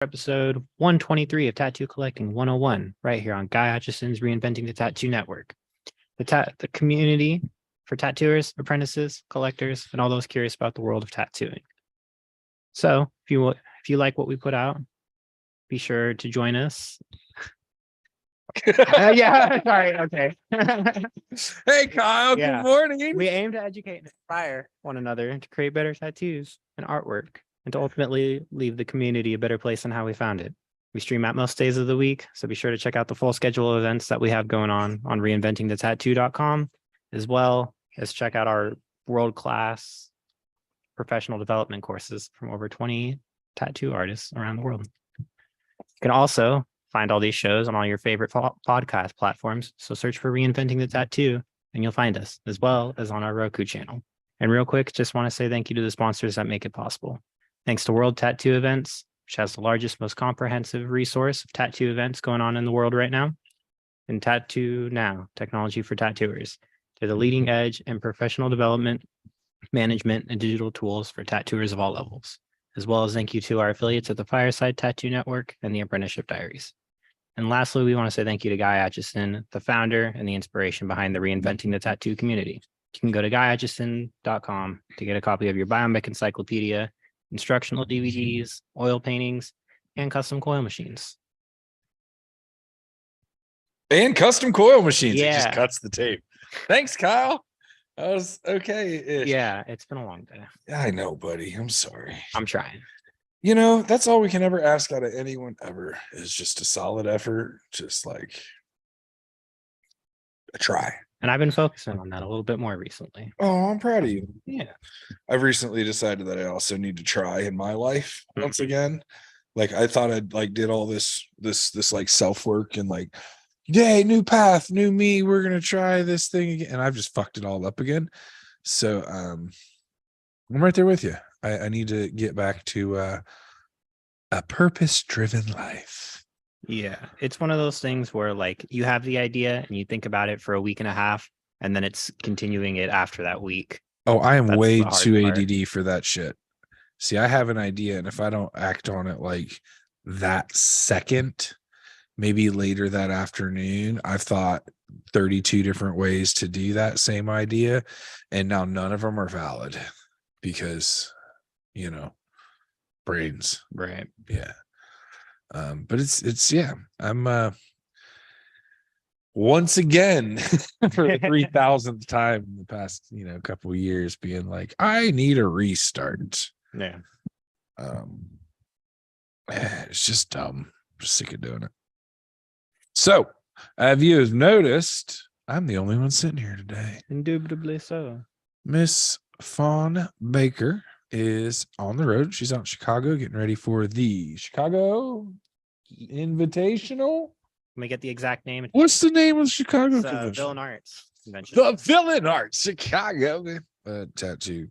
Episode 123 of Tattoo Collecting 101, right here on Guy Hutchison's Reinventing the Tattoo Network. The community for tattooers, apprentices, collectors, and all those curious about the world of tattooing. So if you like what we put out, be sure to join us. Yeah, sorry, okay. Hey Kyle, Yeah. Good morning. We aim to educate and inspire one another to create better tattoos and artwork, and to ultimately leave the community a better place than how we found it. We stream at most days of the week, so be sure to check out the full schedule of events that we have going on reinventingthetattoo.com, as well as check out our world-class professional development courses from over 20 tattoo artists around the world. You can also find all these shows on all your favorite podcast platforms, so search for Reinventing the Tattoo and you'll find us, as well as on our Roku channel. And real quick, just want to say thank you to the sponsors that make it possible. Thanks to World Tattoo Events, which has the largest, most comprehensive resource of tattoo events going on in the world right now, and Tattoo Now, technology for tattooers. They're the leading edge in professional development, management, and digital tools for tattooers of all levels, as well as thank you to our affiliates at the Fireside Tattoo Network and the Apprenticeship Diaries. And lastly, we want to say thank you to Guy Hutchison, the founder and the inspiration behind the Reinventing the Tattoo community. You can go to guyhutchison.com to get a copy of your Biomic Encyclopedia, instructional DVDs, oil paintings, and custom coil machines. And custom coil machines. Yeah. It just cuts the tape. Thanks, Kyle. That was okay. Yeah, it's been a long day. I know, buddy. I'm sorry. I'm trying. You know, that's all we can ever ask out of anyone ever is just a solid effort, just like a try. And I've been focusing on that a little bit more recently. Oh, I'm proud of you. Yeah. I've recently decided that I also need to try in my life once again. Like I thought I'd like did all this like self-work and like, yay, new path, new me. We're gonna try this thing again. And I've just fucked it all up again. So I'm right there with you. I need to get back to a purpose-driven life. Yeah, it's one of those things where like you have the idea and you think about it for a week and a half, and then it's continuing it after that week. Oh, I am That's way the hard too part. ADD for that shit. See, I have an idea, and if I don't act on it like that second, maybe later that afternoon, I've thought 32 different ways to do that same idea, and now none of them are valid because, you know, brains. Right. Yeah. But it's yeah, I'm once again for the 3000th time in the past, couple of years being like, I need a restart. Yeah. It's just dumb. I'm just sick of doing it. So, have you noticed I'm the only one sitting here today? Indubitably so. Miss Fawn Baker is on the road. She's out in Chicago getting ready for the Chicago Invitational. Let me get the exact name. What's the name of the Chicago It's, convention? Villain Arts Convention. The Villain Arts Chicago tattoo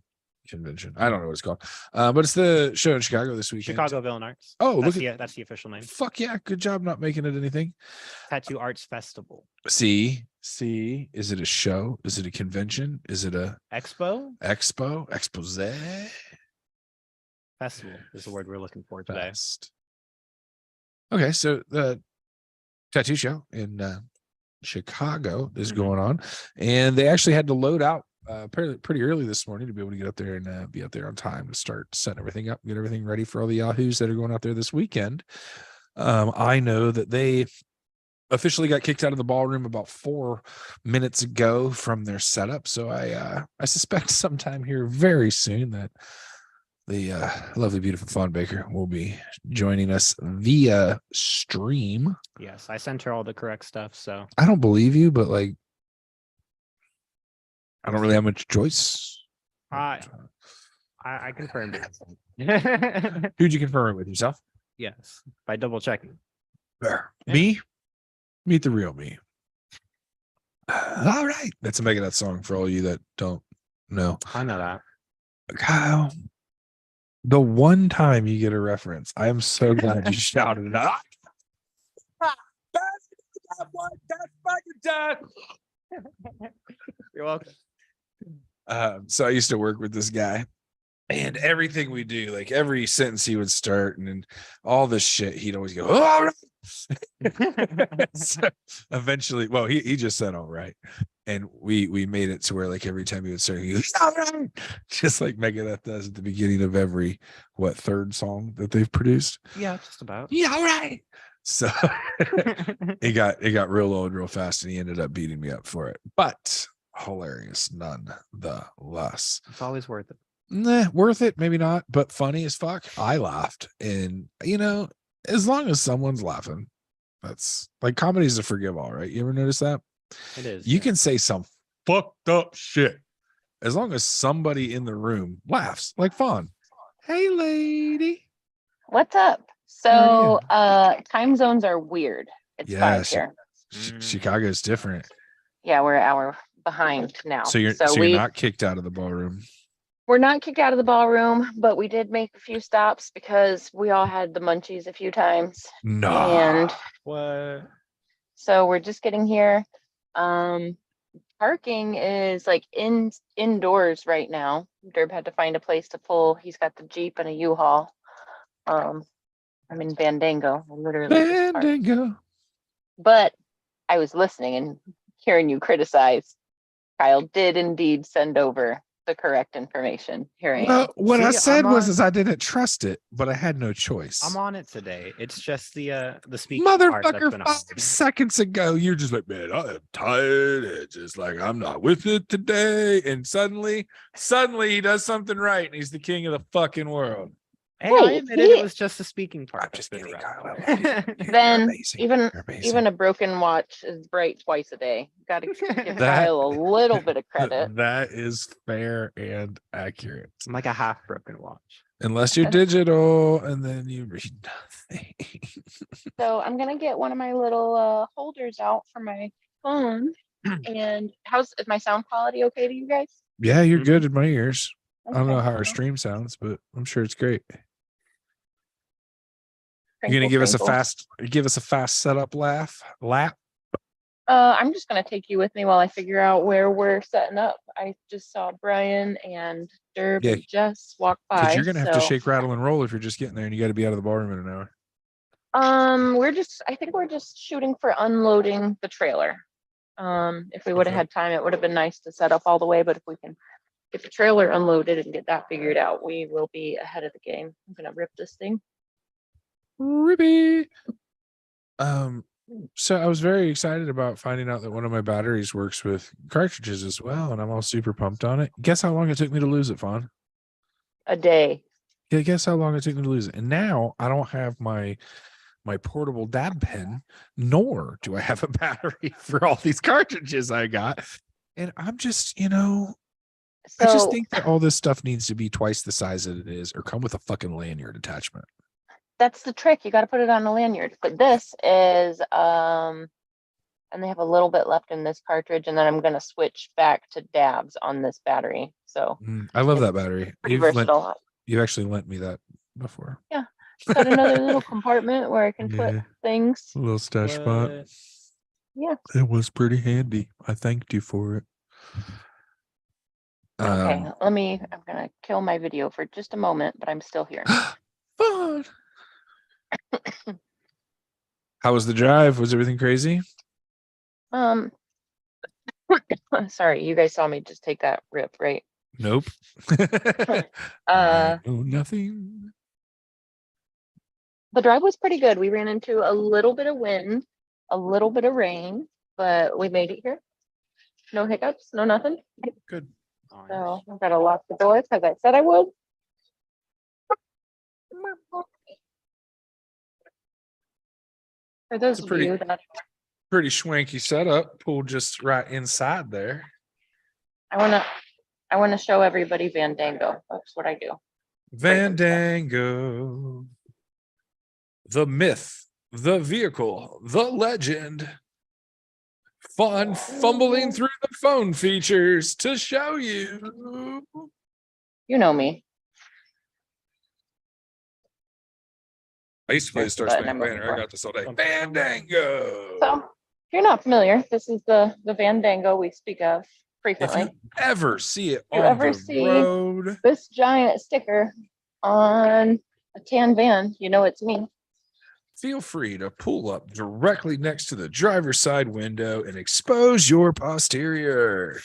convention. I don't know what it's called, but it's the show in Chicago this weekend. Chicago Villain Arts. Oh, that's the official name. Fuck yeah! Good job not making it anything. Tattoo Arts Festival. See, is it a show? Is it a convention? Is it a expo? Expose? Festival is the word we're looking for today. Best. Okay, so the tattoo show in Chicago is going on, and they actually had to load out pretty early this morning to be able to get up there and be up there on time to start setting everything up, get everything ready for all the yahoos that are going out there this weekend. I know that they officially got kicked out of the ballroom about 4 minutes ago from their setup, so I suspect sometime here very soon that the lovely, beautiful Fawn Baker will be joining us via stream. Yes, I sent her all the correct stuff, so I don't believe you, but like, I don't really have much choice. I confirmed it. Who'd you confirm it with, yourself? Yes, by double checking. There. Yeah. Me? Meet the real me. All right. That's a Megadeth song for all you that don't know. I know that. Kyle, the one time you get a reference, I am so glad you shouted it out. You're welcome. So I used to work with this guy, And everything we do, like every sentence he would start, and then all this shit, he'd always go, "Oh, all right." So eventually, well, he just said all right. And we made it to where like every time he would start, he goes, "All right," just like Megadeth does at the beginning of every third song that they've produced. Yeah, just about. Yeah, all right. So it got real old real fast, and he ended up beating me up for it. But hilarious nonetheless. It's always worth it. Nah, worth it, maybe not, but funny as fuck. I laughed, and as long as someone's laughing, that's like comedy's a forgive all, right? You ever notice that? It is. You yeah. can say some fucked up shit as long as somebody in the room laughs, like Fawn. Hey, lady. What's up? How So time zones are weird. It's Yeah, 5 here. Chicago's different. Yeah, we're an hour behind now. So you're not kicked out of the ballroom. We're not kicked out of the ballroom, but we did make a few stops because we all had the munchies a few times. No. And What? so we're just getting here. Parking is like indoors right now. Derb had to find a place to pull. He's got the Jeep and a U-Haul. I'm in Fandango, literally. just parked. Fandango. But I was listening and hearing you criticize. Kyle did indeed send over the correct information. Here I am. Well, what I See, said I'm was on- is I didn't trust it, but I had no choice. I'm on it today. It's just the speaking part that's Motherfucker, been 5 off. seconds ago, you're just like, man, I am tired. It's just like I'm not with it today. And suddenly he does something right, and he's the king of the fucking world. Hey, I Hey, admitted it was just the speaking part. I'm just that's been kidding, rough. Kyle. I love you. You're Then amazing. even You're amazing. even a broken watch is bright twice a day. Got to give That- Kyle a little bit of credit. That is fair and accurate. I'm like a half broken watch. Unless you're digital, and then you read nothing. So I'm gonna get one of my little holders out for my phone. And is my sound quality okay to you guys? Yeah, you're good in my ears. I don't know Okay, how our well, stream sounds, but I'm sure it's great. You're crinkle, gonna crinkle. give us a fast setup lap. I'm just gonna take you with me while I figure out where we're setting up. I just saw Brian and Derb Yeah, and Jess walk by. Because you're gonna have to so, shake, rattle, and roll if you're just getting there, and you got to be out of the ballroom in an hour. I think we're just shooting for unloading the trailer. If we would have Okay. had time, it would have been nice to set up all the way, but if we can get the trailer unloaded and get that figured out, we will be ahead of the game. I'm gonna rip this thing. Rippy. So I was very excited about finding out that one of my batteries works with cartridges as well, and I'm all super pumped on it. Guess how long it took me to lose it, Fawn? A day. Yeah, guess how long it took me to lose it. And now I don't have my portable dad pen, nor do I have a battery for all these cartridges I got. And I'm just, I just So think that all this stuff needs to be twice the size that it is, or come with a fucking lanyard attachment. that's the trick. You got to put it on a lanyard. But this is and they have a little bit left in this cartridge, and then I'm gonna switch back to dabs on this battery. So I love that battery. pretty versatile. You actually lent me that before. Got another little compartment where I can put Yeah. things. A little stash spot. What? Yeah. It was pretty handy. I thanked you for it. Okay, I'm gonna kill my video for just a moment, but I'm still here. Fun. How was the drive? Was everything crazy? Sorry, you guys saw me just take that rip, right? Nope. Uh, I know nothing. the drive was pretty good. We ran into a little bit of wind, a little bit of rain, but we made it here. No hiccups, no nothing. Good. So I've got to lock the door because I said I would. For those It's a of pretty- you that Pretty swanky setup. Pool just right inside there. I wanna show everybody Fandango. That's what I do. Fandango. The myth, the vehicle, the legend. Fun fumbling through the phone features to show you. You know me. I used to play the That's Star the button Spangled I'm looking Banner. I for. got this all day. Fandango. So if you're not familiar, this is the Fandango we speak of frequently. you ever see it You on ever the see- road, This giant sticker on a tan van, you know it's me. feel free to pull up directly next to the driver's side window and expose your posterior.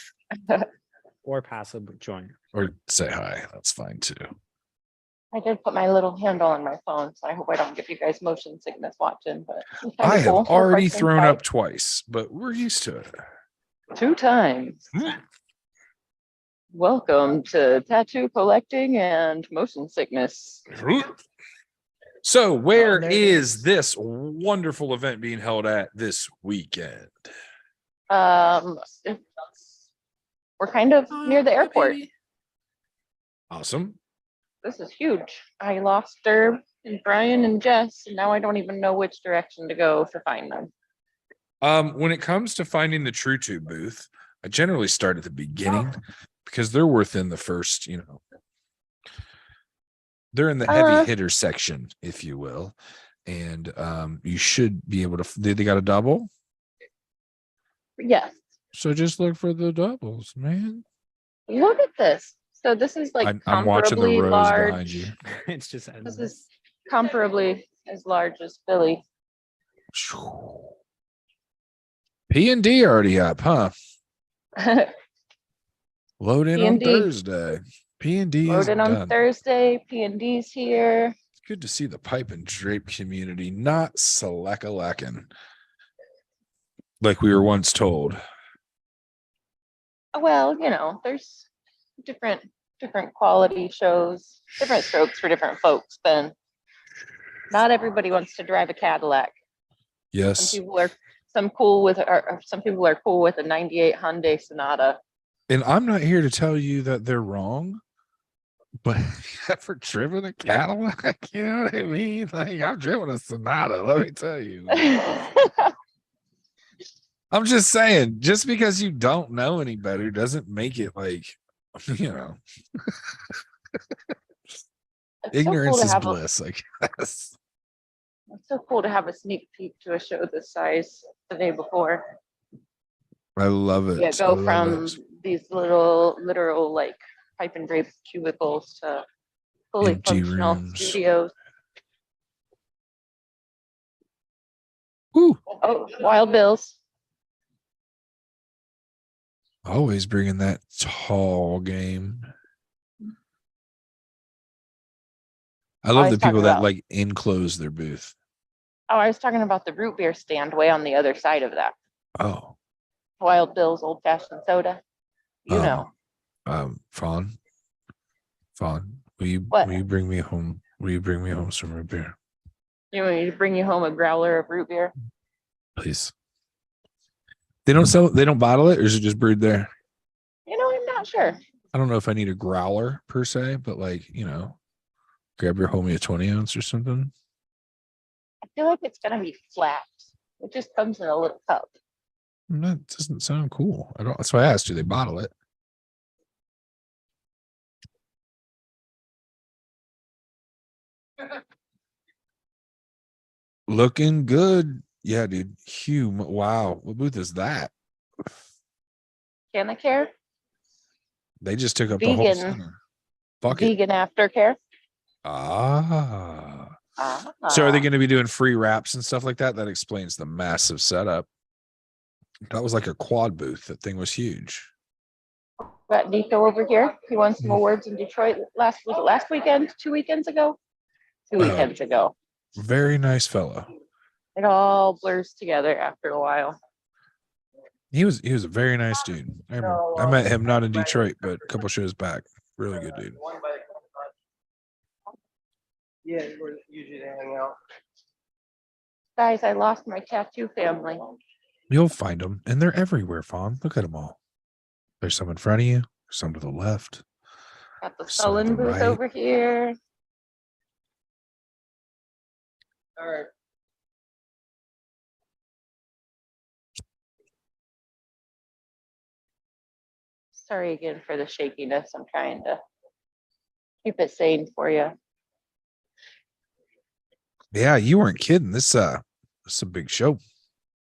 Or passive joint. Or say hi. That's fine too. I did put my little handle on my phone, so I hope I don't give you guys motion sickness watching, but it's kinda I have cool. We're already parked thrown inside up twice, but we're used to it. 2 times. Welcome to tattoo collecting and motion sickness. So, where there it is is. this wonderful event being held at this weekend? It's- We're kind of near the airport. Awesome. This is huge. I lost Derb and Brian and Jess, and now I don't even know which direction to go to find them. When it comes to finding the True Tube booth, I generally start at the beginning because they're within the first, they're in the heavy hitter section, if you will. And you should be able to, they got a double. Yes. So just look for the doubles, man. Look at this. So this is like I'm watching the comparably rows large. behind you. It's just This is comparably as large as Philly. P&D already up, huh? Load in on P&D. Thursday. P&D is Loaded on done. Thursday. P&D's here. It's good to see the pipe and drape community not select-a-lacking like we were once told. Well, there's different quality shows, different strokes for different folks. Ben, not everybody wants to drive a Cadillac. Yes. Some people are cool with a '98 Hyundai Sonata. And I'm not here to tell you that they're wrong, but for driven a Cadillac, you know what I mean? Like, I've driven a Sonata, let me tell you. I'm just saying, just because you don't know any better doesn't make it like, It's ignorance so cool to is have bliss, I guess. It's so cool to have a sneak peek to a show this size the day before. I love it. Yeah, I go love from it. these literal like pipe and drape cubicles to fully Empty functional rooms. studios. Woo. Oh, Wild Bills. Always bringing that tall game. I love Always the people talking that about- like enclose their booth. Oh, I was talking about the root beer stand way on the other side of that. Oh, Wild Bills old fashioned soda. You know. Fawn, will you What? bring me home? Will you bring me home some root beer, You want me to bring you home a growler of root beer? please? They don't bottle it, or is it just brewed there? I'm not sure. I don't know if I need a growler per se, but like, grab your homie a 20 ounce or something. I feel like it's gonna be flat. It just comes in a little cup. That doesn't sound cool. I don't. That's why I asked. Do they bottle it? Looking good. Yeah, dude. Hugh. Wow. What booth is that? Can I care? They just took up the whole Vegan. center. Fuck it. Vegan aftercare. Ah. So are they going to be doing free wraps and stuff like that? That explains the massive setup. That was like a quad booth. That thing was huge. Got Nico over here. He won some awards in Detroit last weekend? 2 weekends ago? 2 weekends ago. Very nice fellow. It all blurs together after a while. He was a very nice dude. I met him not in Detroit, but a couple shows back. Really good dude. Yeah, we're usually hang out. Guys, I lost my tattoo family. You'll find them, and they're everywhere, Fawn. Look at them all. There's some in front of you, some to the left. Got the Some on Sullen the booth right. over here. All right. Sorry again for the shakiness. I'm trying to keep it sane for you. Yeah, you weren't kidding. This is a big show.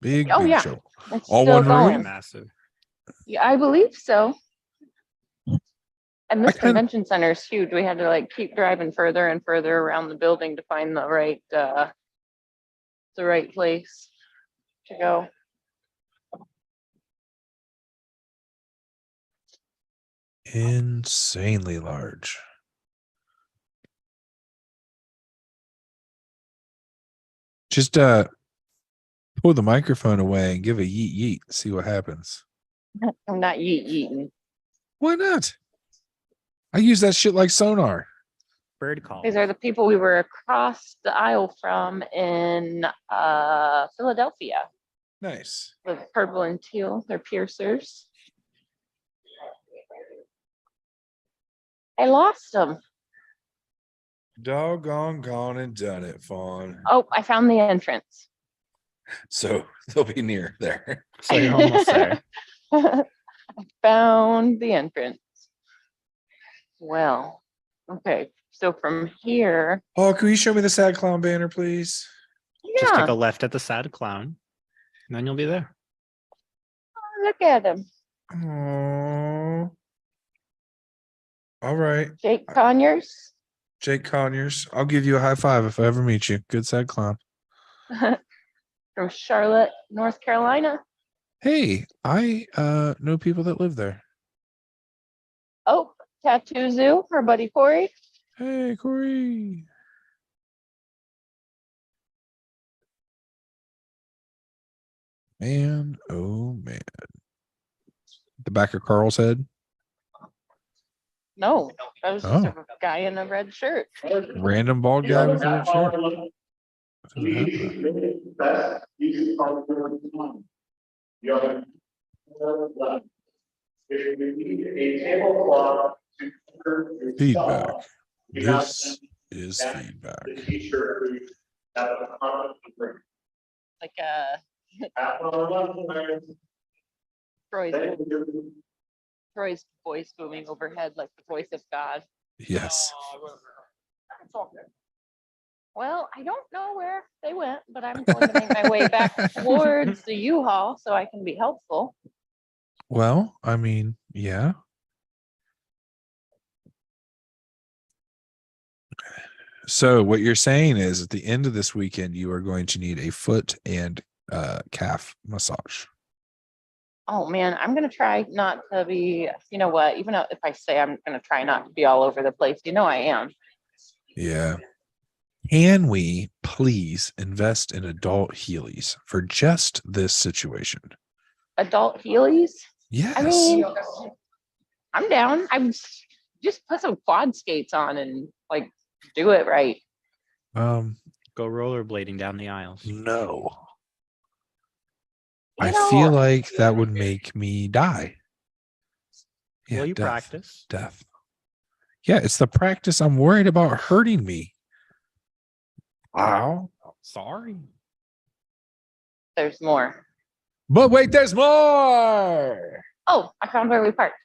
Big Oh, big yeah. show. It's All still one room? going. massive. Yeah, I believe so. And this kinda- convention center is huge. We had to like keep driving further and further around the building to find the right place to go. Insanely large. Just pull the microphone away and give a yeet yeet. See what happens. I'm not eating. Why not? I use that shit like sonar. Bird call. These are the people we were across the aisle from in Philadelphia. Nice. The purple and teal, they're piercers. I lost them. Doggone gone and done it, Fawn. Oh, I found the entrance. So they'll be near there. So you're almost there. I found the entrance. Well, okay. So from here, Oh, can you show me the sad clown banner, please? Just yeah, take a left at the sad clown, and then you'll be there. look at him. Oh. All right. Jake Conyers Jake Conyers. I'll give you a high five if I ever meet you. Good sad clown. from Charlotte, North Carolina. Hey, I know people that live there. Oh, Tattoo Zoo, our buddy Corey. Hey, Corey. Man, oh man. The back of Carl's head. No, that was just Oh. a guy in a red shirt. Random bald guy with a red shirt. What doesn't happen? Feedback. This is feedback. Like Troy's voice booming overhead like the voice of God. Yes. Well, I don't know where they went, but I'm going to make my way back towards the U-Haul so I can be helpful. Well, I mean, yeah. So what you're saying is at the end of this weekend, you are going to need a foot and calf massage. Oh man, I'm gonna try not to be, you know what, even if I say I'm gonna try not to be all over the place, you know I am. Yeah. Can we please invest in adult Heelys for just this situation? Adult Heelys? Yes. I mean, I'm down. I'm just put some quad skates on and like do it right. um, Go rollerblading down the aisles. no. You I know, feel like that would make me die. Will you death, practice? Death. Yeah, it's the practice. I'm worried about hurting me. Wow. Sorry. there's more. But wait, there's more. Oh, I found where we parked.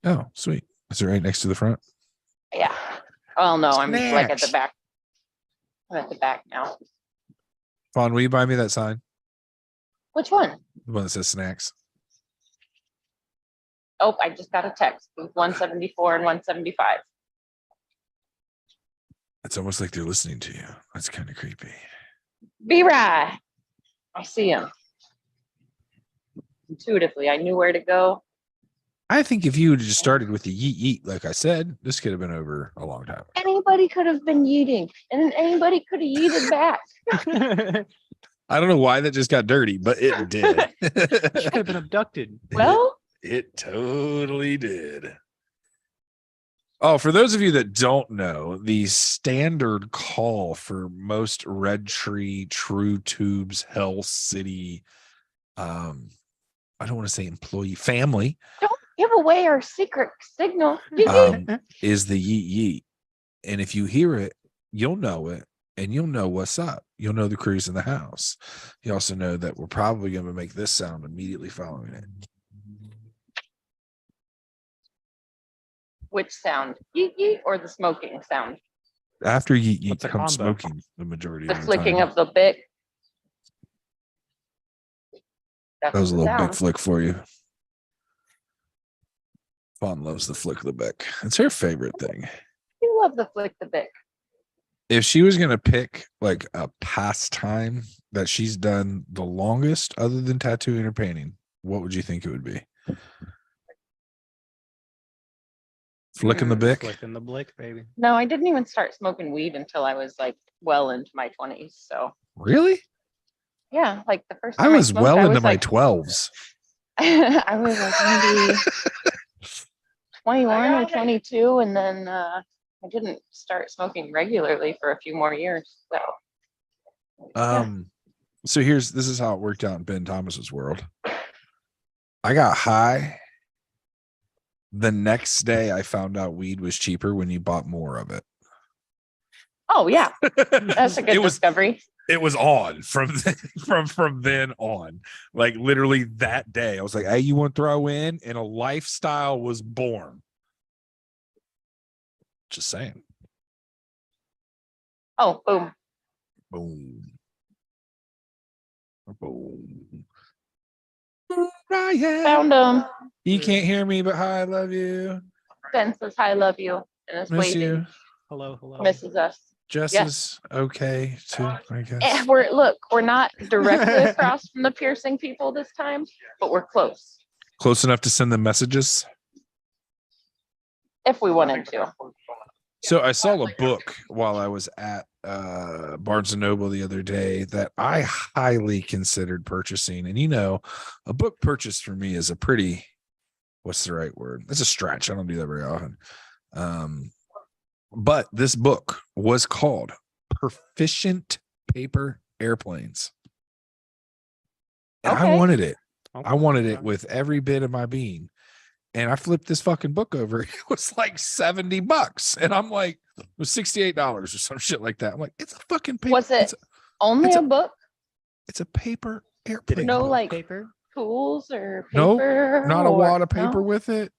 Oh, sweet. Is it right next to the front? Yeah. Well, no, I'm like at the Snacks. back. I'm at the back now. Fawn, will you buy me that sign? Which one? The one that says snacks. Oh, I just got a text. 174 and 175. It's almost like they're listening to you. That's kind of creepy. Be right. I see him. Intuitively, I knew where to go. I think if you would have just started with the yeet yeet, like I said, this could have been over a long time. Anybody could have been yeeting, and anybody could have yeeted back. I don't know why that just got dirty, but it did. She could have been abducted. Well, It totally did. Oh, for those of you that don't know, the standard call for most Red Tree, True Tubes, Hell City, I don't want to say employee, family, don't give away our secret signal. Yeet. is the yeet yeet. And if you hear it, you'll know it and you'll know what's up. You'll know the crew's in the house. You also know that we're probably going to make this sound immediately following it. Which sound? Yeet yeet or the smoking sound? After yeet yeet What's a comes combo? smoking the majority The of the flicking time. of the bit. That's That was a the little big sound. flick for you. Fawn loves the flick of the bick. It's her favorite thing. You love the flick the bick. If she was gonna pick like a pastime that she's done the longest, other than tattooing or painting, what would you think it would be? Flicking the bick. Flicking the blick, baby. No, I didn't even start smoking weed until I was like well into my 20s. So Really? yeah, like the first I time was smoked, well I into was my like, 12s. I was like maybe 21 or 22, and then I didn't start smoking regularly for a few more years. So So this is how it worked out in Ben Thomas's world. I got high. The next day I found out weed was cheaper when you bought more of it. oh yeah, that's a good discovery. It was on from from then on. Like literally that day, I was like, "Hey, you want to throw in?" And a lifestyle was born. Just saying. Oh, boom. Boom. Boom. Ryan. Found him. You can't hear me, but hi, I love you. Ben says hi, love you, and is Miss waving. you. Hello, hello. Misses us. Jess Yeah. is okay too, I guess. We're not directly across from the piercing people this time, but we're close Close enough to send them messages. if we wanted to. So I saw a book while I was at Barnes and Noble the other day that I highly considered purchasing. And a book purchase for me is a pretty, what's the right word? It's a stretch. I don't do that very often. But this book was called Proficient Paper Airplanes. And I Okay. wanted it. Okay. I wanted it with every bit of my being. And I flipped this fucking book over. It was like $70. And I'm like, it was $68 or some shit like that. I'm like, it's a fucking paper. Was it only it's a a- book? It's a paper Did airplane. it No, include like- paper? Tools or Nope, paper? Not a or- wad of paper no? with it.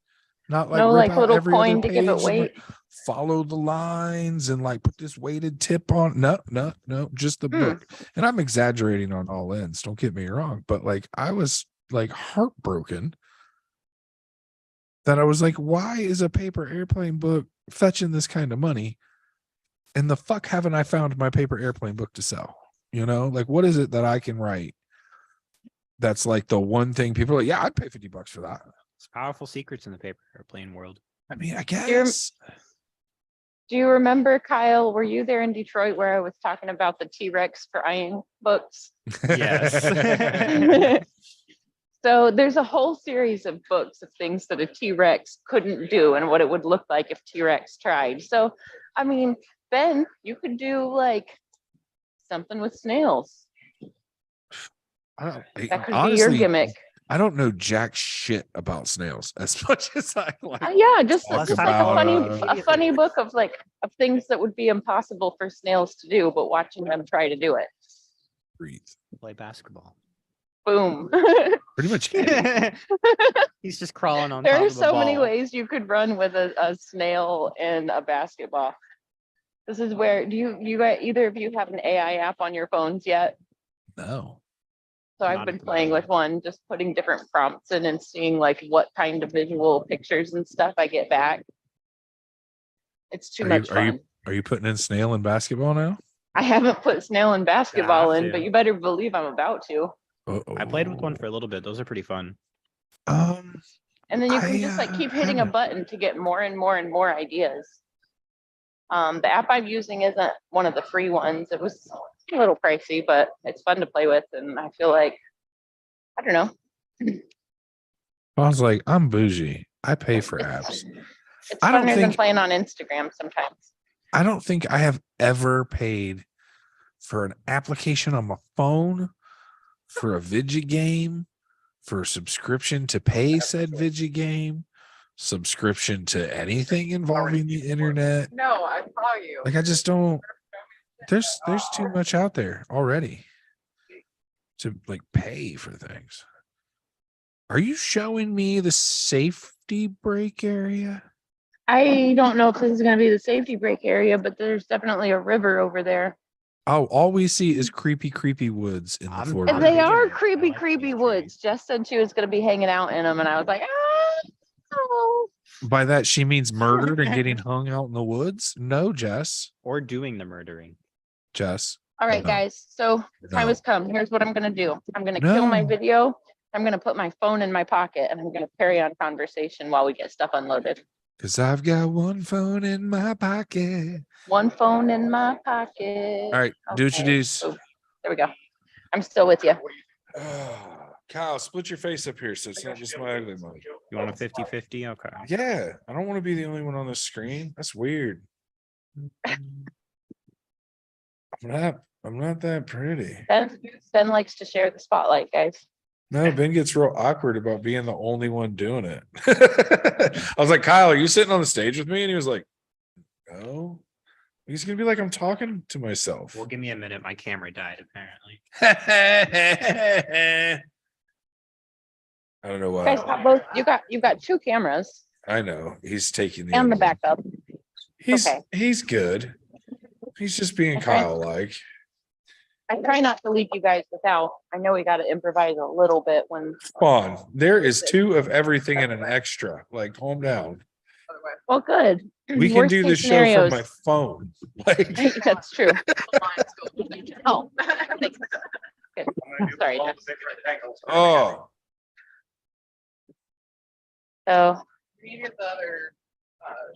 Not like No, rip like out little every other coin to give page it and, weight. like, follow the lines and like put this weighted tip on. No, just the book. And I'm exaggerating on all ends. Don't get me wrong, but like I was like heartbroken that I was like, why is a paper airplane book fetching this kind of money? And the fuck haven't I found my paper airplane book to sell? Like what is it that I can write? That's like the one thing people are like, yeah, I'd pay $50 for that. It's powerful secrets in the paper airplane world. I mean, I guess. Do you remember, Kyle? Were you there in Detroit where I was talking about the T-Rex crying books? Yes. So there's a whole series of books of things that a T-Rex couldn't do and what it would look like if T-Rex tried. So, I mean, Ben, you could do like something with snails. That could be your gimmick. I don't know jack shit about snails as much as I like. Yeah, just talk like about, a funny book of things that would be impossible for snails to do, but watching them try to do it. Breathe. Play basketball. Boom. Pretty much. He's just crawling on There top are of the so many ball. ways you could run with a snail in a basketball. This is where either of you have an AI app on your phones yet? No. So I've Not been at the playing with one, just putting different prompts in and seeing like what kind of visual pictures and stuff I get back. It's too much fun. Are you putting in snail in basketball now? I haven't put snail in basketball have in, to. but you better believe I'm about to. I played with one for a little bit. Those are pretty fun. And then you can just like keep hitting a haven't. button to get more and more and more ideas. The app I'm using isn't one of the free ones. It was a little pricey, but it's fun to play with. And I feel like, I don't know. I was like, I'm bougie. I pay for apps. It's I don't funner than think- playing on Instagram sometimes. I don't think I have ever paid for an application on my phone, for a Vidya game, for a subscription to pay said Vidya game, subscription to anything involving the internet. No, I saw you. Like I just don't. There's too much out there already to like pay for things. Are you showing me the safety break area? I don't know if this is going to be the safety break area, but there's definitely a river over there. Oh, all we see is creepy woods in the I'm- foreground. And they Vision. are I creepy, like these creepy trees. woods. Jess said she was going to be hanging out in them, and I was like, oh. By that she means murdered and getting hung out in the woods? No, Jess. Or doing the murdering. Jess. All right, No. guys. So the time No. has come. Here's what I'm gonna do. I'm gonna kill my No. video. I'm gonna put my phone in my pocket and I'm gonna carry on conversation while we get stuff unloaded. Cause I've got one phone in my pocket. One phone in my pocket. All right, do what you Okay. do. Oh, there we go. I'm still with you. Kyle, split your face up here so it's not just my ugly mug. You want a 50-50? Okay. Yeah, I don't want to be the only one on the screen. That's weird. I'm not that pretty. Ben likes to share the spotlight, guys. No, Ben gets real awkward about being the only one doing it. I was like, Kyle, are you sitting on the stage with me? And he was like, no. He's gonna be like, I'm talking to myself. Well, give me a minute. My camera died, apparently. I don't know You guys why. got both. You got two cameras I know he's taking the and the other one. backup. He's Okay. he's good. He's just being Okay. Kyle like. I try not to leave you guys without. I know we got to improvise a little bit when. Come on, there is two of everything and an extra. Like, calm down. Well, good. We can Worst do case this show scenarios. from my phone. Like, That's true. Oh. Good. Sorry. Jeff. oh, So Can you get the other,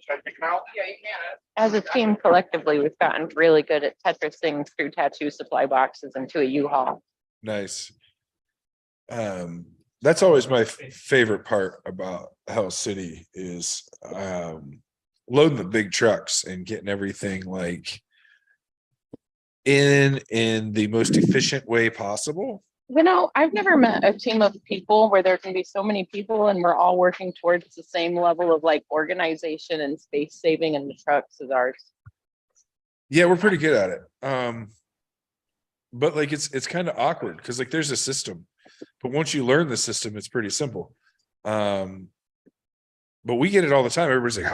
should I pick them out? Yeah, you can. as a team collectively, we've gotten really good at Tetrising through tattoo supply boxes into a U-Haul. nice. That's always my favorite part about Hell City is loading the big trucks and getting everything like in the most efficient way possible. You know, I've never met a team of people where there can be so many people and we're all working towards the same level of like organization and space saving in the trucks as ours. Yeah, we're pretty good at it. But like it's kind of awkward because like there's a system, but once you learn the system, it's pretty simple. But we get it all the time. Everybody's like,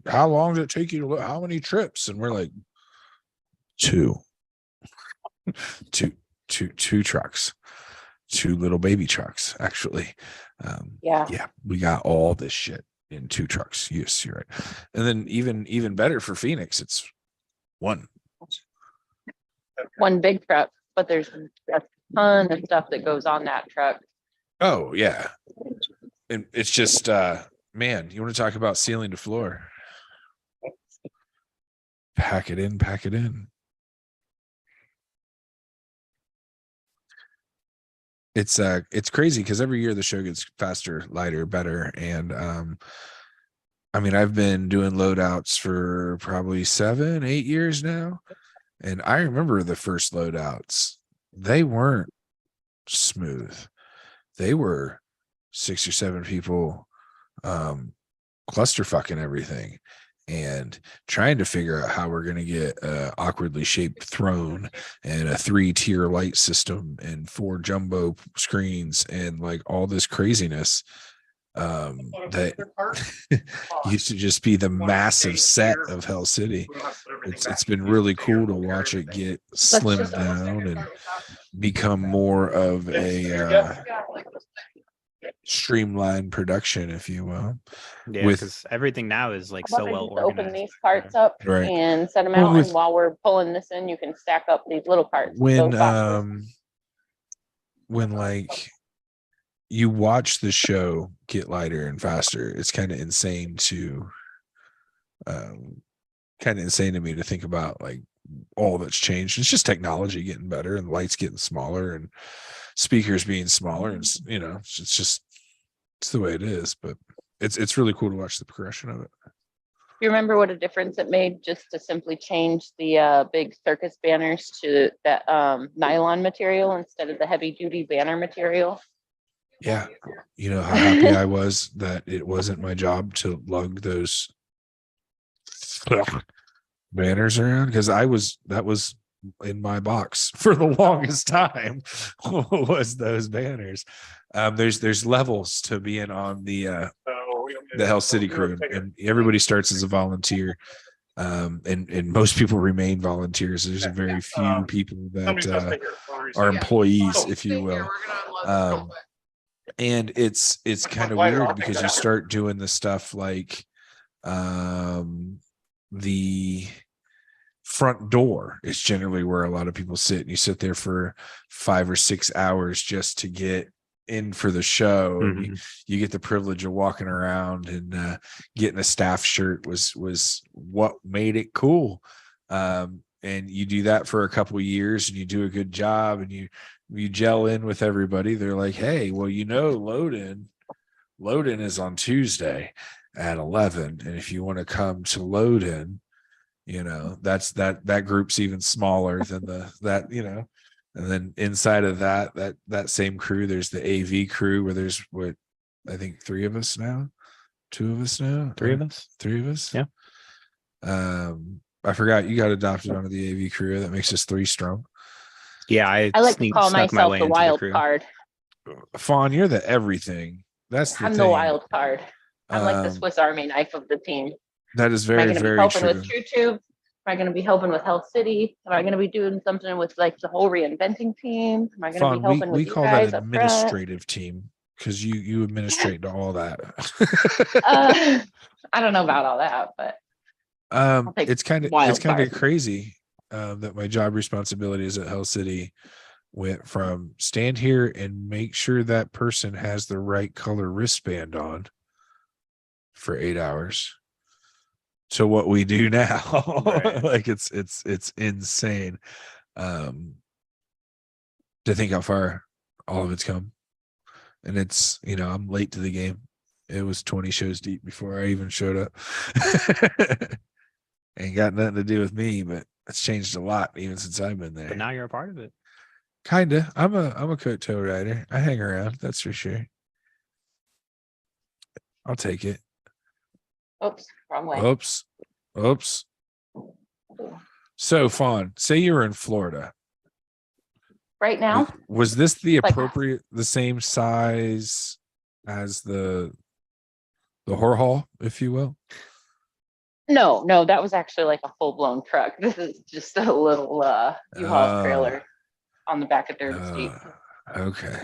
how long does it take you to look? How many trips? And we're like, two trucks, two little baby trucks, actually. Yeah. Yeah, we got all this shit in two trucks. Yes, you're right. And then even better for Phoenix, it's one. One big truck, but there's a ton of stuff that goes on that truck. Oh yeah. And it's just man, you want to talk about ceiling to floor. Pack it in, pack it in. It's crazy because every year the show gets faster, lighter, better. And I mean, I've been doing loadouts for probably 7-8 years now. And I remember the first loadouts, they weren't smooth. They were 6 or 7 people cluster fucking everything and trying to figure out how we're going to get a awkwardly shaped throne and a 3-tier light system and 4 jumbo screens and like all this craziness that used to just be the massive set of Hell City. It's been really cool to watch it get slimmed down and become more of a streamlined production, if you will. Yeah, With- because everything now is like How so about I well just organized. open these carts up Right. and set them Well, out, with- and while we're pulling this in, you can stack up these little carts. When those boxes. when like you watch the show get lighter and faster, it's kind of insane to me to think about like all that's changed. It's just technology getting better and lights getting smaller and speakers being smaller, and it's the way it is. But it's really cool to watch the progression of it. You remember what a difference it made just to simply change the big circus banners to that nylon material instead of the heavy duty banner material? Yeah, you know how happy I was that it wasn't my job to lug those banners around, because that was in my box for the longest time was those banners. There's levels to being on the Hell City crew, and everybody starts as a volunteer, and most people remain volunteers. There's a very few people that are employees, if you will. And it's kind of Why do I weird think because you that? start doing the stuff like the front door is generally where a lot of people sit, and you sit there for 5 or 6 hours just to get in for the show. And you get the privilege of walking around, and getting a staff shirt was what made it cool. And you do that for a couple of years, and you do a good job, and you gel in with everybody. They're like, hey, well, load in is on Tuesday at 11, and if you want to come to load in, that's that group's even smaller than and then inside of that same crew, there's the AV crew, where there's what I think 3 of us now, 2 of us now, 3 of us. 3 of us. Yeah. I forgot you got adopted onto the AV crew. That makes us 3 strong. Yeah, I like to call snuck my myself way the into wild crew. card. Fawn, you're the everything. That's the I'm thing. the wild card. I'm like the Um, Swiss Army knife of the team. That is Am I very, going to be very helping true. with TrueTube? Am I going to be helping with Health City? Am I going to be doing something with like the whole reinventing team? Am I going to Fawn, be helping we with you call guys that up front? administrative team because you administrate to all that. I don't know about all that, but take It's kind wild of card. crazy that my job responsibilities at Hell City went from stand here and make sure that person has the right color wristband on for 8 hours to what we do now. Right. Like it's insane. To think how far all of it's come. And it's, I'm late to the game. It was 20 shows deep before I even showed up. Ain't got nothing to do with me, but it's changed a lot even since I've been there. But now you're a part of it. Kinda. I'm a coat toe rider. I hang around, that's for sure. I'll take it. Oops, wrong way. Oops. So Fawn, say you were in Florida. Right now, Was this the Like- appropriate, the same size as the whore hall, if you will? no, that was actually like a full blown truck. This is just a little U-Haul trailer on the back of Dirty Street. Okay.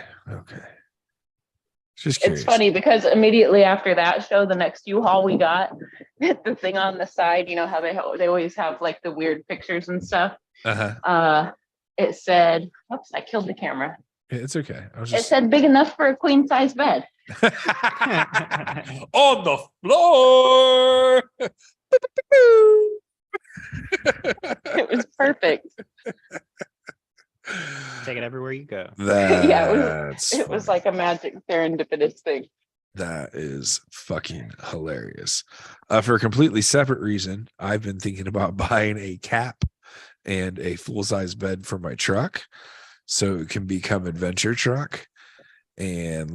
Just curious. It's funny because immediately after that show, the next U-Haul we got, the thing on the side, how they always have like the weird pictures and stuff. Uh-huh. It said, oops, I killed the camera. It's okay. I was It just said big enough for a queen size bed. on the floor. It was perfect. Take it everywhere you go. That's It was funny. like a magic serendipitous thing. That is fucking hilarious. For a completely separate reason, I've been thinking about buying a cap and a full-size bed for my truck so it can become adventure truck and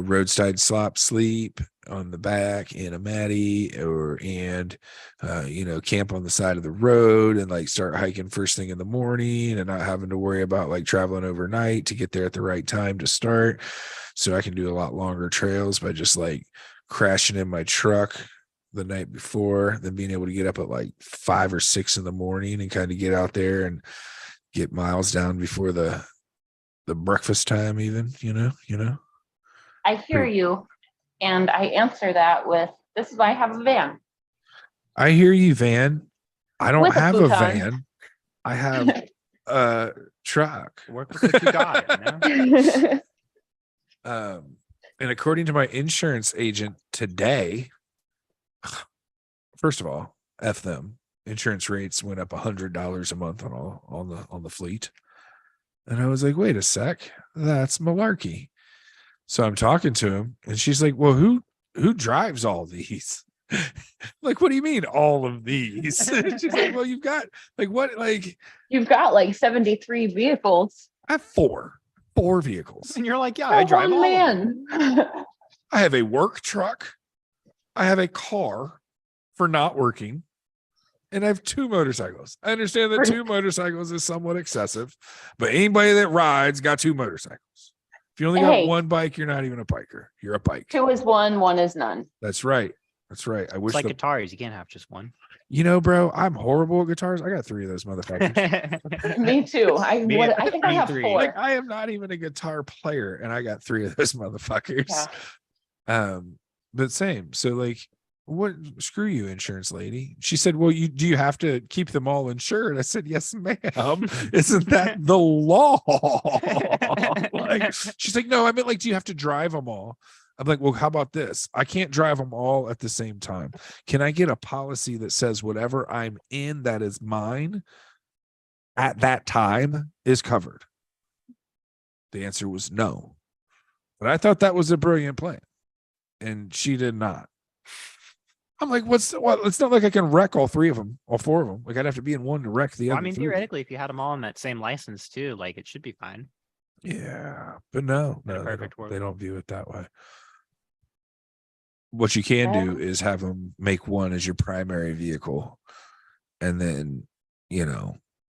roadside slop sleep on the back in a matty camp on the side of the road and start hiking first thing in the morning and not having to worry about traveling overnight to get there at the right time to start. So I can do a lot longer trails by just crashing in my truck the night before, then being able to get up at 5 or 6 in the morning and kind of get out there and get miles down before the breakfast time even, I hear you. And I answer that with, this is why I have a van. I hear you, van. I don't With a have a futon. van. I have a truck. Work with what you got. And according to my insurance agent today, first of all, F them. Insurance rates went up $100 a month on the fleet. And I was like, wait a sec, that's malarkey. So I'm talking to him and she's like, well, who drives all these? Like, what do you mean all of these? She's like, well, you've got You've got 73 vehicles. I have four vehicles. And you're like, yeah, For I drive one all of them. man. I have a work truck. I have a car for not working. And I have 2 motorcycles. I understand that 2 motorcycles is somewhat excessive, but anybody that rides got 2 motorcycles. If you only got Hey. 1 bike, you're not even a biker. You're a bike. 2 is 1, 1 is none. That's right. I wish It's like the guitars. You can't have just one. You know, bro, I'm horrible at guitars. I got 3 of those motherfuckers. Me too. Me at I think I have 23. 4. Like, I am not even a guitar player, and I got 3 of those motherfuckers. Yeah. But same. So like, what? Screw you, insurance lady. She said, "Well, do you have to keep them all insured?" I said, "Yes, ma'am. Isn't that the law?" Like, she's like, "No, I meant like, do you have to drive them all?" I'm like, "Well, how about this? I can't drive them all at the same time. Can I get a policy that says whatever I'm in that is mine at that time is covered?" The answer was no. But I thought that was a brilliant plan. And she did not. I'm like, well, it's not like I can wreck all 3 of them, all 4 of them. Like, I'd have to be in one to wreck the Well, other. I mean, 3. theoretically, if you had them all on that same license too, like it should be fine. Yeah, but no, In a no, perfect world. they don't view it that way. What you can do is have them make one as your primary vehicle, and then,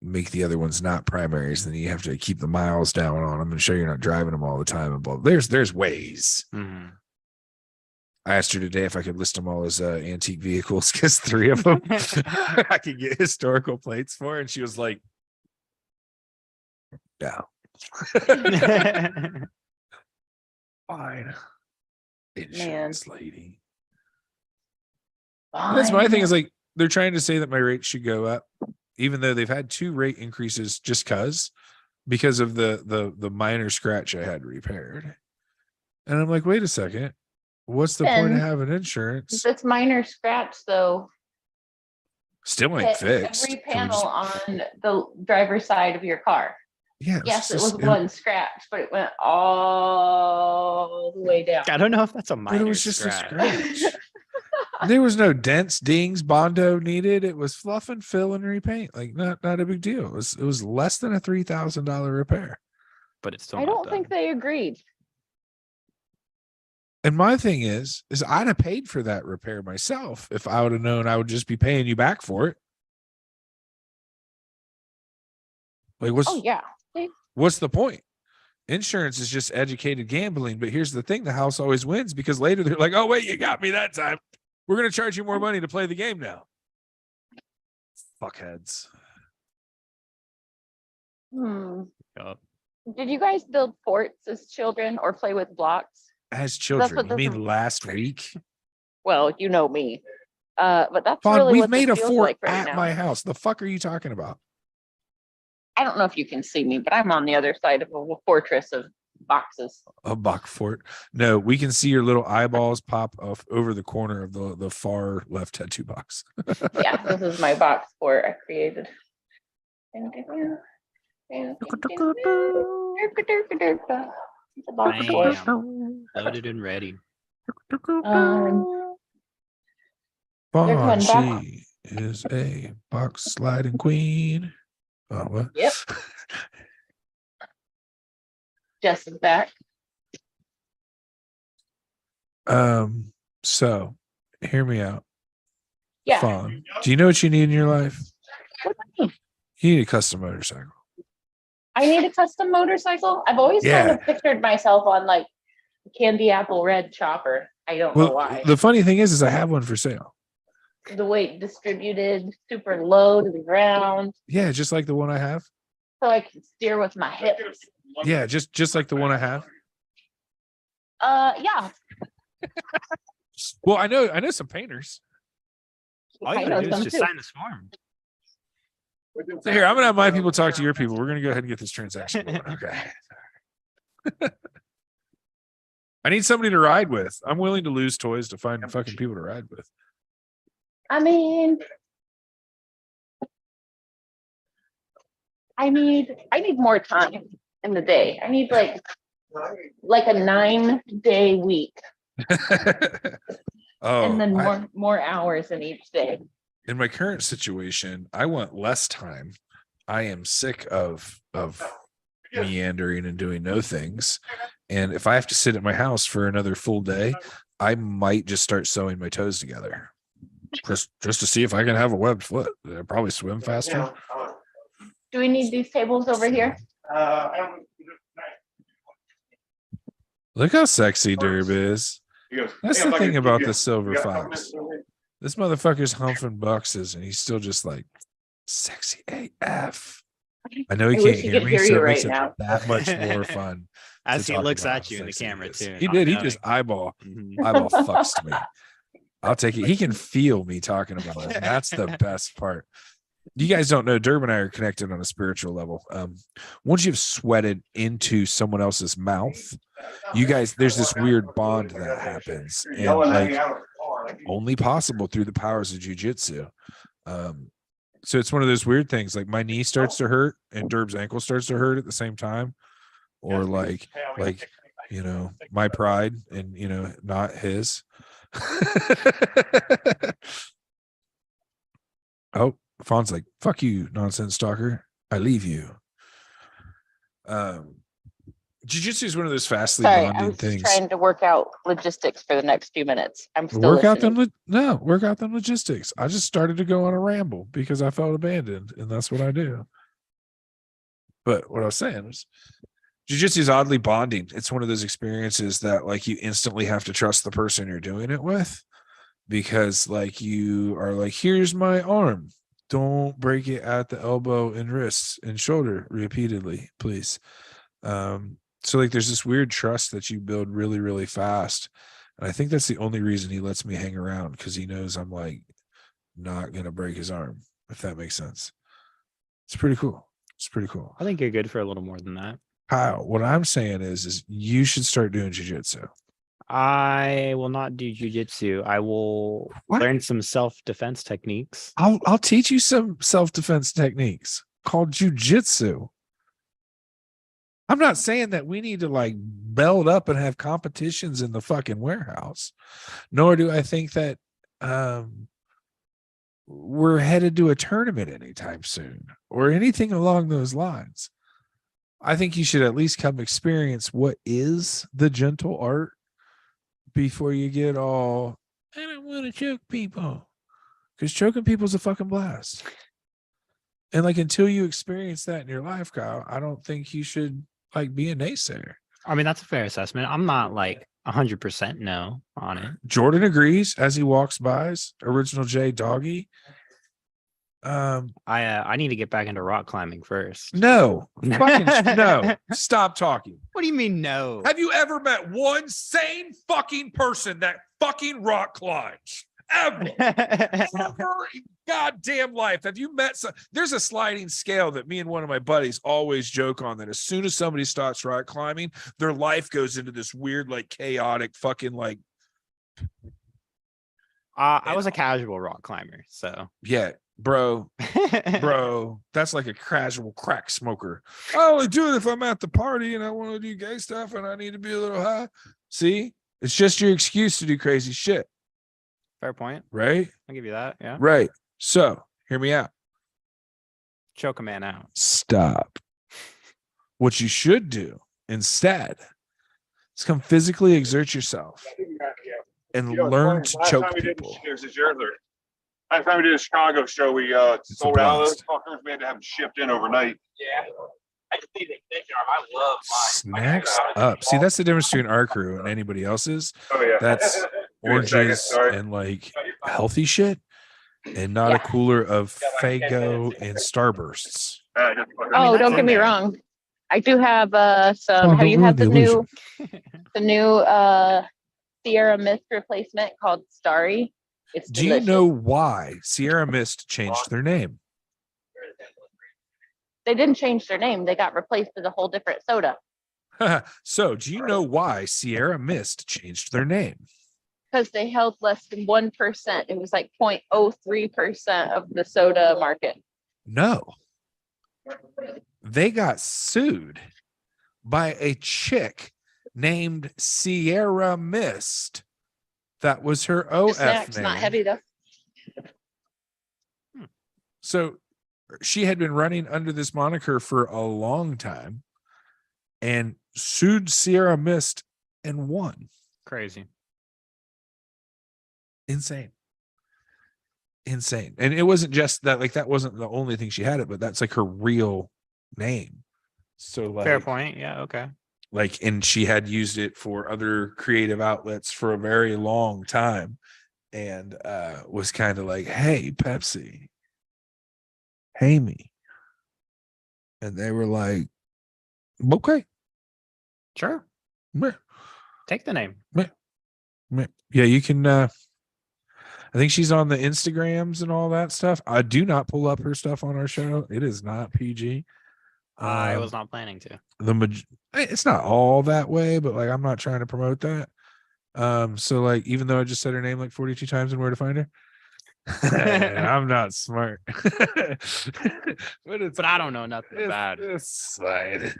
make the other ones not primaries. Then you have to keep the miles down on them and show you're not driving them all the time. And blah. There's ways. Mhm. I asked her today if I could list them all as antique vehicles, because 3 of them I could get historical plates for, and she was like, "No, fine, insurance lady." And that's my thing, is like, they're trying to say that my rates should go up, even though they've had 2 rate increases just because of the minor scratch I had repaired. And I'm like, wait a second. What's the point of Ben, having insurance? This minor scratch though Still ain't hit fixed. every Can we panel just- on the driver's side of your car. Yeah, Yes, it just- was one scratch, but it went all the way down. I don't know if that's a but minor it was just a scratch. scratch. There was no dents, dings, bondo needed. It was fluff and fill and repaint. Like, not a big deal. It was less than a $3,000 repair. But it's still I not don't think done. they agreed. And my thing is I'd have paid for that repair myself if I would have known I would just be paying you back for it. Like, Oh yeah. what's the point? Insurance is just educated gambling. But here's the thing: the house always wins, because later they're like, "Oh wait, you got me that time. We're going to charge you more money to play the game now." Fuckheads. Yup. Did you guys build forts as children or play with blocks? As children, what you this mean is- last week? Well, you know me. But that's Vaughn, really we've what made a this feels fort like right at now. my house. The fuck are you talking about? I don't know if you can see me, but I'm on the other side of a fortress of boxes. A Bach fort? No, we can see your little eyeballs pop off over the corner of the far left tattoo box. Yeah, this is my box fort I created. It's a box fort. Bam. Loaded and ready. Um, Vaughn, coming back. she is a box sliding queen. Oh, what? Yep. Jess is back. So hear me out. Yeah. Fawn, do you know what you need in your life? What do you mean? You need a custom motorcycle. I need a custom motorcycle. I've always kind Yeah. of pictured myself on like a candy apple red chopper. I don't know Well, why. the funny thing is I have one for sale. The weight distributed super low to the ground, Yeah, just like the one I have. so I can steer with my hips. Yeah, just like the one I have. Yeah. Well, I know some painters. All you I gotta know do is some just too. sign this form. So here, I'm gonna have my people talk to your people. We're gonna go ahead and get this transaction going. Okay. I need somebody to ride with. I'm willing to lose toys to find fucking people to ride with. I mean, I need more time in the day. I need like a 9-day week, Oh, and then more hours in each day. in my current situation, I want less time. I am sick of meandering and doing no things. And if I have to sit at my house for another full day, I might just start sewing my toes together. Just to see if I can have a webbed foot. I'll probably swim faster. Do we need these tables over here? Look how sexy Derb is. That's the thing about the silver fox. This motherfucker's humping boxes and he's still just like sexy AF. I know he I can't wish he hear could me, hear so you it makes right it now. that much more fun. As to he talk looks about at how you in the sexy he camera is. too. He not did. He knowing. just eyeball Mhm. fucks me. I'll take it. He can feel me talking about it. That's the best part. You guys don't know, Derb and I are connected on a spiritual level. Once you've sweated into someone else's mouth, you guys, there's this weird bond that happens, and like only possible through the powers of jujitsu. So it's one of those weird things. Like my knee starts to hurt and Derb's ankle starts to hurt at the same time, or like you know, my pride and you know, not his. Oh, Fawn's like, fuck you, nonsense stalker. I leave you. Jiu-jitsu is one of those fastly Sorry, I bonding was just things. trying to work out logistics for the next few minutes. I'm still Work out listening. them work out them logistics. I just started to go on a ramble because I felt abandoned, and that's what I do. But what I was saying was jiu-jitsu is oddly bonding. It's one of those experiences that like you instantly have to trust the person you're doing it with, because like you are like, here's my arm. Don't break it at the elbow and wrist and shoulder repeatedly, please. So like there's this weird trust that you build really, really fast. And I think that's the only reason he lets me hang around, because he knows I'm like not gonna break his arm, if that makes sense. It's pretty cool. It's pretty cool. I think you're good for a little more than that. Kyle, what I'm saying is you should start doing jiu-jitsu. I will not do jujitsu. I will What? learn some self-defense techniques. I'll teach you some self-defense techniques called jiu-jitsu. I'm not saying that we need to like belt up and have competitions in the fucking warehouse, nor do I think that we're headed to a tournament anytime soon or anything along those lines. I think you should at least come experience what is the gentle art before you get all, I don't want to choke people, because choking people is a fucking blast. And like, until you experience that in your life, Kyle, I don't think you should like be a naysayer. I mean, that's a fair assessment. I'm not like 100% no on it. Jordan agrees as he walks by. Original J Doggy. I need to get back into rock climbing first. No, fucking no. Stop talking. What do you mean no? Have you ever met one sane fucking person that fucking rock climbs? Ever? Ever in goddamn life have you met some? There's a sliding scale that me and one of my buddies always joke on, that as soon as somebody starts rock climbing, their life goes into this weird, like chaotic fucking like. I was a casual rock climber, so Yeah, bro, that's like a casual crack smoker. I only do it if I'm at the party and I want to do gay stuff and I need to be a little high. See, it's just your excuse to do crazy shit, Fair point. right? I'll give you that. Yeah. Right. So hear me out. Choke a man out. Stop. What you should do instead is come physically exert yourself and You know, learn it's to funny. Last choke time we did- people. This is yours. Last time we did a Chicago show, we sold out of those fuckers. We had to have them shipped in overnight. Yeah. I just need to take care of. I love Snacks up. See, that's the difference between our crew and anybody else's. Oh yeah. That's Give me a second, oranges sorry. and like healthy shit, and not a cooler of Fago and Starbursts. Oh, don't in get me there. wrong. I do have some. Oh, Have don't you ruin had the the new Sierra Mist replacement called Starry? It's Do you delicious. know why Sierra Mist changed their name? They didn't change their name. They got replaced with a whole different soda So, do you know why Sierra Mist changed their name? because they held less than 1%. It was like 0.03% of the soda market. No. They got sued by a chick named Sierra Mist. That was her The OF snack's name. not heavy though. So she had been running under this moniker for a long time and sued Sierra Mist and won. Crazy. Insane. And it wasn't just that, like, that wasn't the only thing she had it, but that's like her real name. So like, Fair point. Yeah. Okay. like, and she had used it for other creative outlets for a very long time. and was kind of like, "Hey, Pepsi, pay me," and they were like, "Okay, Sure. meh, Take the name. meh, meh." Yeah, you can. I think she's on the Instagrams and all that stuff. I do not pull up her stuff on our show. It is not PG. I was not planning to. It's not all that way, but like I'm not trying to promote that. So like even though I just said her name like 42 times and where to find her, I'm not smart. But it's But I don't know nothing about it. it's fine.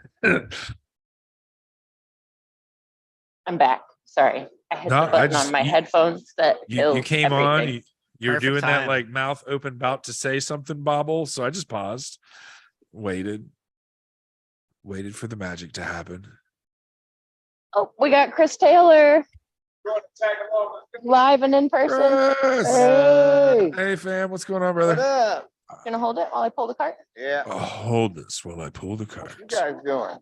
I'm back. Sorry. I hit No, the button just- on my you- headphones that You kills came on, everything. you're Perfect doing that time. like mouth open about to say something, bobble. So I just paused, waited for the magic to happen. Oh, we got Chris Taylor live and in person. Chris! Hey, Hey fam, what's going on, What brother? up? gonna hold it while I pull the cart. Yeah. Oh, hold this while I pull the What cards. you guys doing?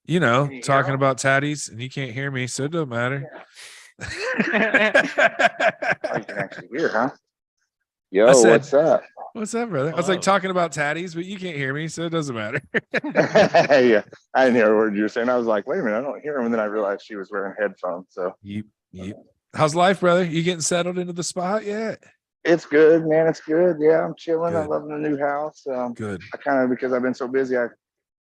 You know, Can you hear talking 'em? about tatties, and you can't hear me, so it doesn't matter. Oh, you can actually hear, huh? Yo, I said- what's up? What's up, brother? I was like Hello. talking about tatties, but you can't hear me, so it doesn't matter. Yeah, I didn't hear a word you were saying. I was like, wait a minute, I don't hear him. And then I realized she was wearing headphones. So Yep. How's life, brother? You getting settled into the spot yet? it's good, man. It's good. Yeah, I'm chilling. I'm Good. loving the new house. Good. I kind of, because I've been so busy, I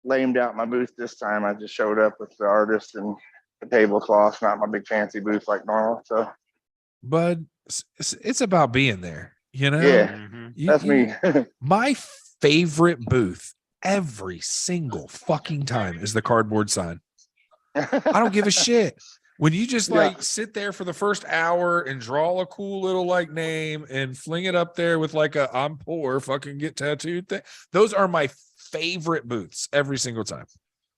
lamed out my booth this time. I just showed up with the artist and the tablecloth, not my big fancy booth like normal. So Bud, it's about being there, you know? Yeah. Mhm. You- that's you- me. My favorite booth every single fucking time is the cardboard sign. I don't give a shit. When you just Yeah. like sit there for the first hour and draw a cool little like name and fling it up there with like a "I'm poor, fucking get tattooed" thing. Those are my favorite booths every single time.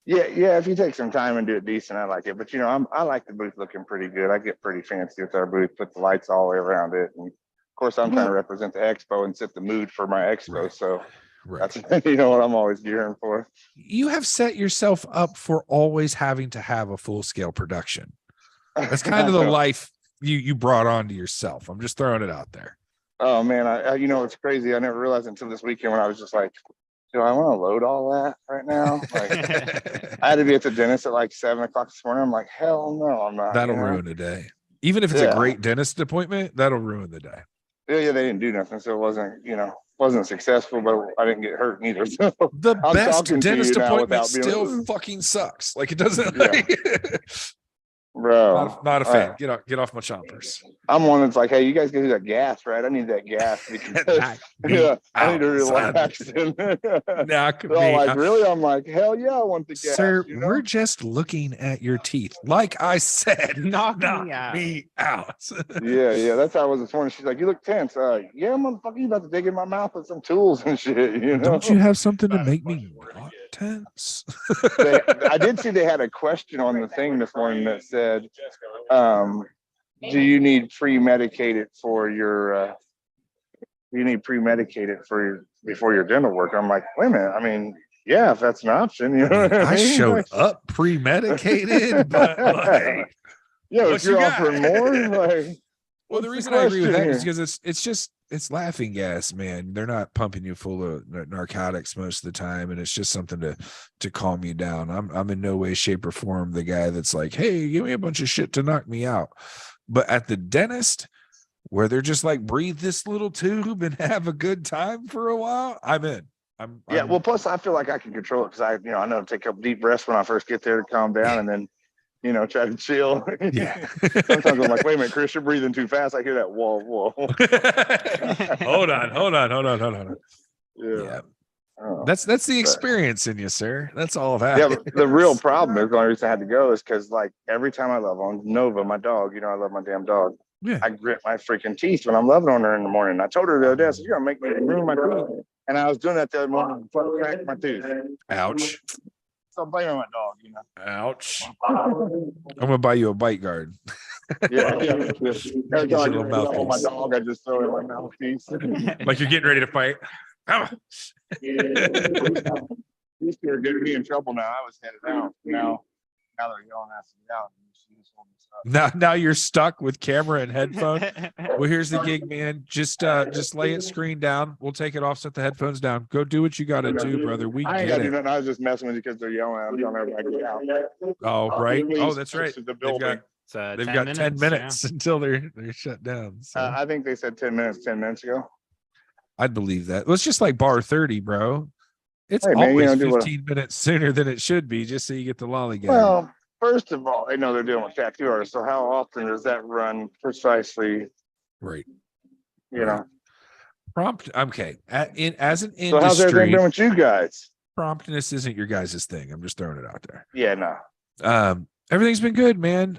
Yeah. If you take some time and do it decent, I like it. But you know, I like the booth looking pretty good. I get pretty fancy with our booth, put the lights all the way around it, and of course, I'm trying to represent the expo and set the mood for my expo. Right. So Right. that's you know what I'm always gearing for. You have set yourself up for always having to have a full scale production. That's kind of the life you brought on to yourself. I'm just throwing it out there. Oh man, I you know it's crazy. I never realized until this weekend when I was just like, do I want to load all that right now? Like, I had to be at the dentist at like 7 o'clock this morning. I'm like, hell no, I'm not. That'll you know? ruin a day. Even if it's a Yeah. great dentist appointment, that'll ruin the day. Yeah, they didn't do nothing, so it wasn't successful, but I didn't get hurt either. So The I'm best talking to you dentist now appointment without being still like, fucking sucks. Like it doesn't. Yeah. Like, bro, not a fan. right. Get off my chompers. I'm one that's like, hey, you guys can do that gas, right? I need that gas because Knock me yeah, I need to out, son. relax. And Knock they're me all like, out. really? I'm like, hell yeah, I want the gas. Sir, you know? we're just looking at your teeth. Like I said, Knock knock me out. me out. Yeah, that's how I was this morning. She's like, you look tense. Yeah, motherfucker, you about to dig in my mouth with some tools and shit. You know? Don't you have something to make me not tense? I did see they had a question on the thing this morning that said, do you need pre-medicated for your before your dental work? I'm like, wait a minute. I mean, yeah, if that's an option, you know what I I mean? showed Like, up pre-medicated, but like, yeah, what if you you're got? offering more, like, well, the what's reason I agree with that question is because it's just laughing gas, man. They're not pumping you full of narcotics most of the time, and it's just something to calm you down. I'm in no way, shape, or form the guy that's like, hey, give me a bunch of shit to knock me out. But at the dentist, where they're just like, breathe this little tube and have a good time for a while, I'm in. yeah. Well, plus I feel like I can control it because I know take a couple deep breaths when I first get there to calm down, and then try to chill. yeah. Sometimes I'm like, wait a minute, Chris, you're breathing too fast. I hear that whoa. hold on. Yeah. Oh. That's the experience in you, sir. That's all that. Yeah, but the real problem is the only reason I had to go is because like every time I love on Nova, my dog, I love my damn dog. Yeah. I grit my freaking teeth when I'm loving on her in the morning. I told her the other day, I said, you're gonna make me ruin my teeth. And I was doing that the other morning before I cracked my tooth. Ouch. So I'm blaming my dog, Ouch. I'm gonna buy you a bite guard. Yeah. Every time I Use just your little love on my mouthpiece. dog, I just throw it in my mouthpiece. Like you're getting ready to fight. Ah. These two are getting me in trouble now. I was headed out. Now Now they're yelling at us down. She's holding us up. Now you're stuck with camera and headphone. Well, here's the gig, man. Just lay it screen down. We'll take it off, set the headphones down. Go do what you gotta do, brother. We I ain't get gotta do it. nothing. I was just messing with you because they're yelling at me. I'm telling everybody to get out. Oh, right. Oh, that's right. The They've building. got It's, they've 10 got 10 yeah. minutes until they're shut down. So I think they said 10 minutes ago. I'd believe that. Well, it's just like bar 30, bro. It's Hey, man, you always know, do what- 15 minutes sooner than it should be, just so you get the lollygag. Well, first of all, they know they're dealing with tattoo artists. So how often does that run precisely? Right. You know. Prompt. Okay. As an So how's everything industry, been with you guys? promptness isn't your guys' thing. I'm just throwing it out there. Yeah, no. Everything's been good, man.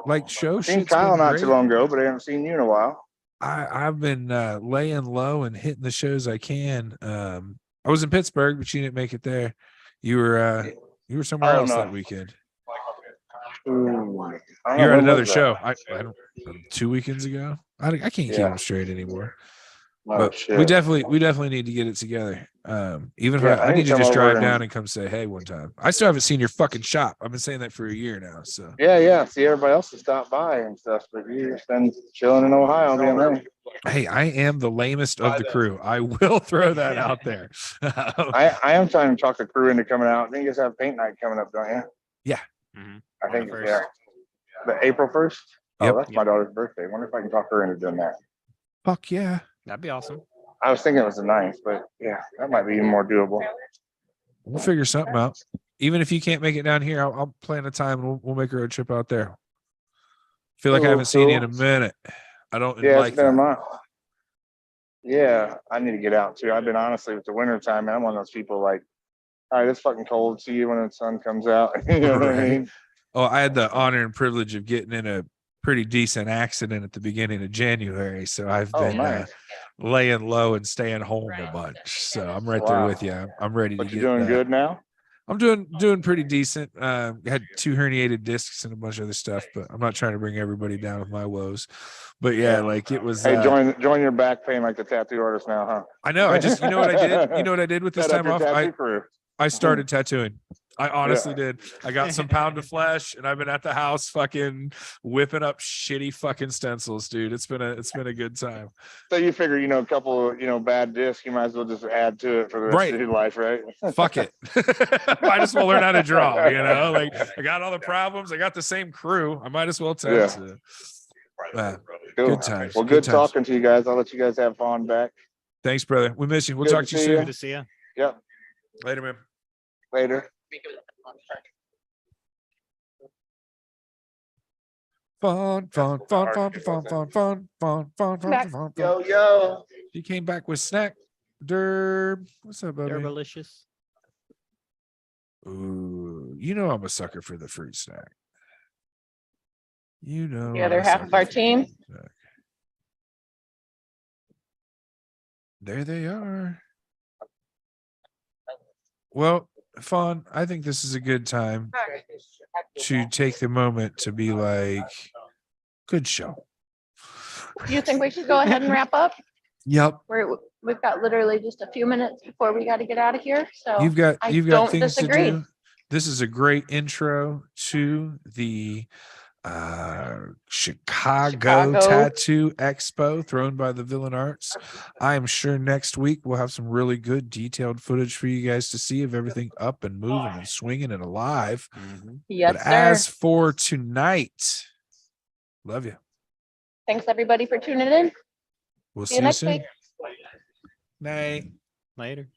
Like show Seen shit's Kyle been not great. too long ago, but I haven't seen you in a while. I've been laying low and hitting the shows I can. I was in Pittsburgh, but you didn't make it there. You were somewhere Oh, else no. that weekend. Ooh, I don't You're know, at when another was that? show. I don't 2 weekends ago. I can't keep Yeah. them straight anymore. Oh, But shit. we definitely need to get it together. Even if Yeah, I need to anytime just over drive and- down and come say hey one time. I still haven't seen your fucking shop. I've been saying that for a year now. So Yeah. See, everybody else has stopped by and stuff, but you've been chilling in Ohio, being there. hey, I am the lamest of the crew. I will throw that out there. I am trying to talk the crew into coming out. I think you guys have paint night coming up, don't you? Yeah. Mhm. I think, On the yeah. The April 1st? Yep. Oh, that's my daughter's birthday. Wonder if I can talk her into doing that. Fuck yeah. That'd be awesome. I was thinking it was the 9th, but yeah, that might be even more doable. We'll figure something out. Even if you can't make it down here, I'll plan a time and we'll make a road trip out there. Feel like I Cool, haven't seen you in a cool. minute. I don't Yeah, like it's been a that. month. Yeah, I need to get out too. I've been honestly with the winter time, man, I'm one of those people like, all right, it's fucking cold. See you when the sun comes out. You know what I Right. mean? Oh, I had the honor and privilege of getting in a pretty decent accident at the beginning of January. So I've Oh, been nice. laying low and staying home a bunch. So I'm right there Wow. with you. I'm ready But to you're get doing back. good now? I'm doing pretty decent. Had 2 herniated discs and a bunch of other stuff, but I'm not trying to bring everybody down with my woes. But yeah, like it was. Hey, join your back pain like the tattoo artist now, huh? I know. You know what I did? You know what I did with this Set up time your off? tattoo crew. I started tattooing. I honestly did. I got some pound of flesh and I've been at the house fucking whipping up shitty fucking stencils, dude. It's been a good time. So you figure, a couple of, bad discs, you might as well just add to it for the rest Right. of your life, right? Fuck it. Might as well learn how to draw, like I got all the problems. I got the same crew. I might as well tattoo. Cool. Good times. Well, good good times. talking to you guys. I'll let you guys have fun back. Thanks, brother. We miss you. We'll Good talk to to you see soon. ya. Good to see you. Yep. Later, man. Later. Fun. Yo. She came back with snack. Derb. What's up, buddy? They're delicious. Ooh, I'm a sucker for the fruit snack. The I'm other a half of sucker our for the team. fruit snack. There they are. Well, Fawn, I think this is a good time to take the moment to be like, good show. Do you think we should go ahead and wrap up? Yep. We've got literally just a few minutes before we got to get out of here. So You've got I things don't to disagree. do. This is a great intro to the Chicago Tattoo Expo thrown by the Villain Arts. I am sure next week we'll have some really good detailed footage for you guys to see of everything up and moving and swinging and alive. Yes, But sir. as for tonight, love you. Thanks everybody for tuning in. We'll See see you you next soon. week. Night. Later.